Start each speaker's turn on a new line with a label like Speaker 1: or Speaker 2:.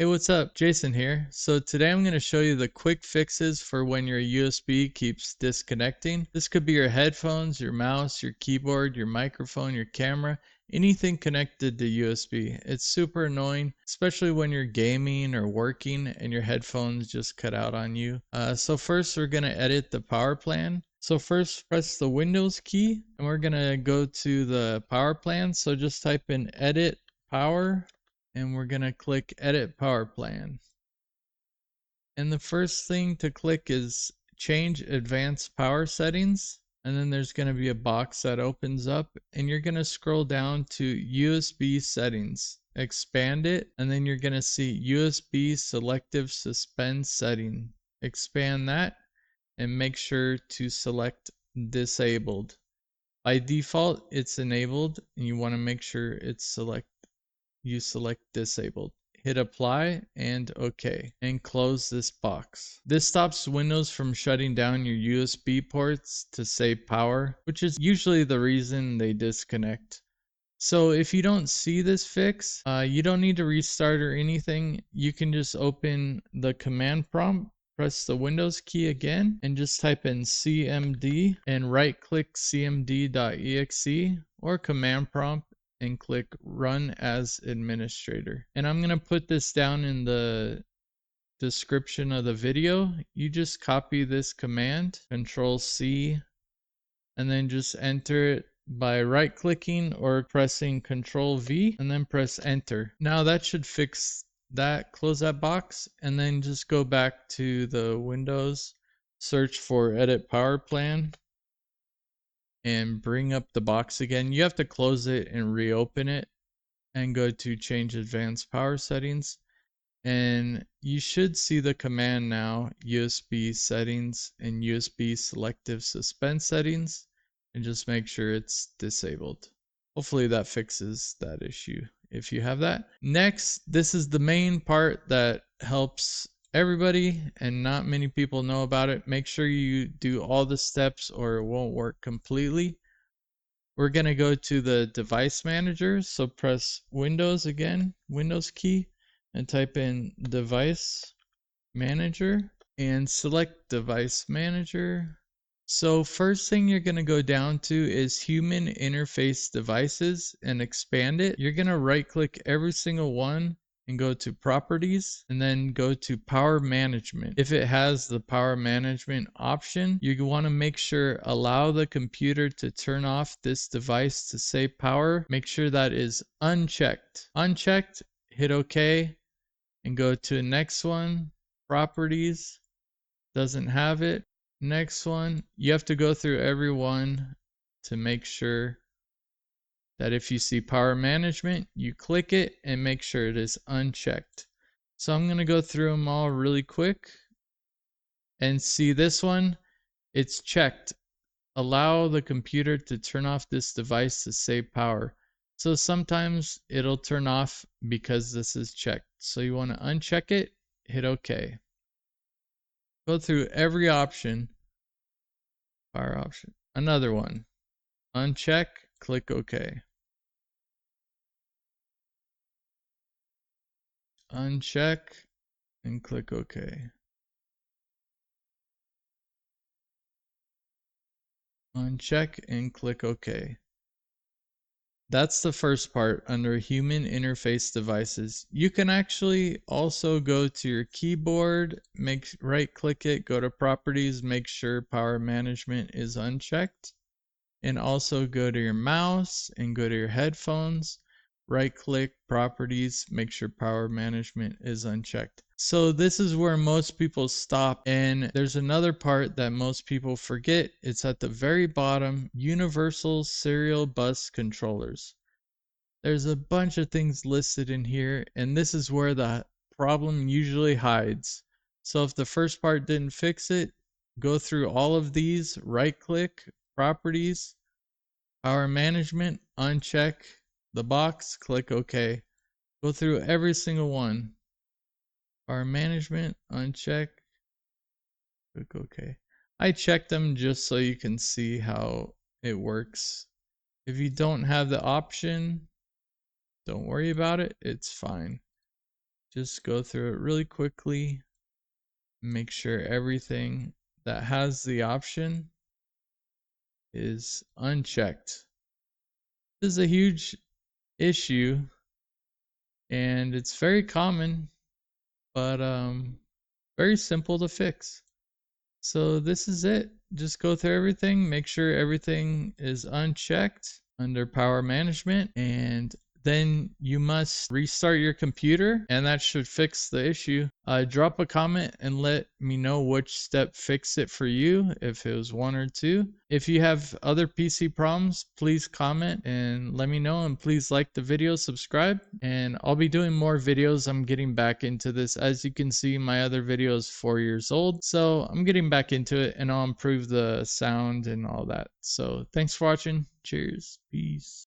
Speaker 1: Hey, what's up? Jason here. So today I'm going to show you the quick fixes for when your USB keeps disconnecting. This could be your headphones, your mouse, your keyboard, your microphone, your camera, anything connected to USB. It's super annoying, especially when you're gaming or working and your headphones just cut out on you. So first we're going to edit the power plan. So first press the Windows key and we're going to go to the power plan. So just type in edit power and we're going to click edit power plan. And the first thing to click is change advanced power settings. And then there's going to be a box that opens up and you're going to scroll down to USB settings, expand it, and then you're going to see USB selective suspend setting. Expand that and make sure to select disabled. By default, it's enabled and you want to make sure you select disabled. Hit apply and OK and close this box. This stops Windows from shutting down your USB ports to save power, which is usually the reason they disconnect. So if you don't see this fix, you don't need to restart or anything. You can just open the command prompt, press the Windows key again, and just type in cmd and right click cmd.exe or command prompt and click run as administrator. And I'm going to put this down in the description of the video. You just copy this command, Control C, and then just enter it by right clicking or pressing Control V and then press enter. Now that should fix that. Close that box and then just go back to the Windows, search for edit power plan and bring up the box again. You have to close it and reopen it and go to change advanced power settings. And you should see the command now, USB settings and USB selective suspend settings, and just make sure it's disabled. Hopefully that fixes that issue if you have that. Next, this is the main part that helps everybody and not many people know about it. Make sure you do all the steps or it won't work completely. We're going to go to the device manager. So press Windows again, Windows key, and type in device manager and select device manager. So first thing you're going to go down to is human interface devices and expand it. You're going to right click every single one and go to properties and then go to power management. If it has the power management option, you want to make sure allow the computer to turn off this device to save power. Make sure that is unchecked. Unchecked, hit OK and go to the next one, properties, doesn't have it. Next one, you have to go through every one to make sure that if you see power management, you click it and make sure it is unchecked. So I'm going to go through them all really quick and see this one, it's checked. Allow the computer to turn off this device to save power. So sometimes it'll turn off because this is checked. So you want to uncheck it, hit OK. Go through every option. Power option. Another one. Uncheck, click OK. Uncheck and click OK. Uncheck and click OK. That's the first part under human interface devices. You can actually also go to your keyboard, right click it, go to properties, make sure power management is unchecked, and also go to your mouse and go to your headphones, right click properties, make sure power management is unchecked. So this is where most people stop, and there's another part that most people forget. It's at the very bottom, universal serial bus controllers. There's a bunch of things listed in here, and this is where the problem usually hides. So if the first part didn't fix it, go through all of these, right click, properties, power management, uncheck the box, click OK. Go through every single one. Power management, uncheck, click OK. I checked them just so you can see how it works. If you don't have the option, don't worry about it, it's fine. Just go through it really quickly. Make sure everything that has the option is unchecked. This is a huge issue and it's very common, but very simple to fix. So this is it. Just go through everything, make sure everything is unchecked under power management, and then you must restart your computer and that should fix the issue. Drop a comment and let me know which step fixed it for you, if it was one or two. If you have other PC problems, please comment and let me know, and please like the video, subscribe, and I'll be doing more videos. I'm getting back into this. As you can see, my other video is 4 years old, so I'm getting back into it and I'll improve the sound and all that. So thanks for watching. Cheers. Peace.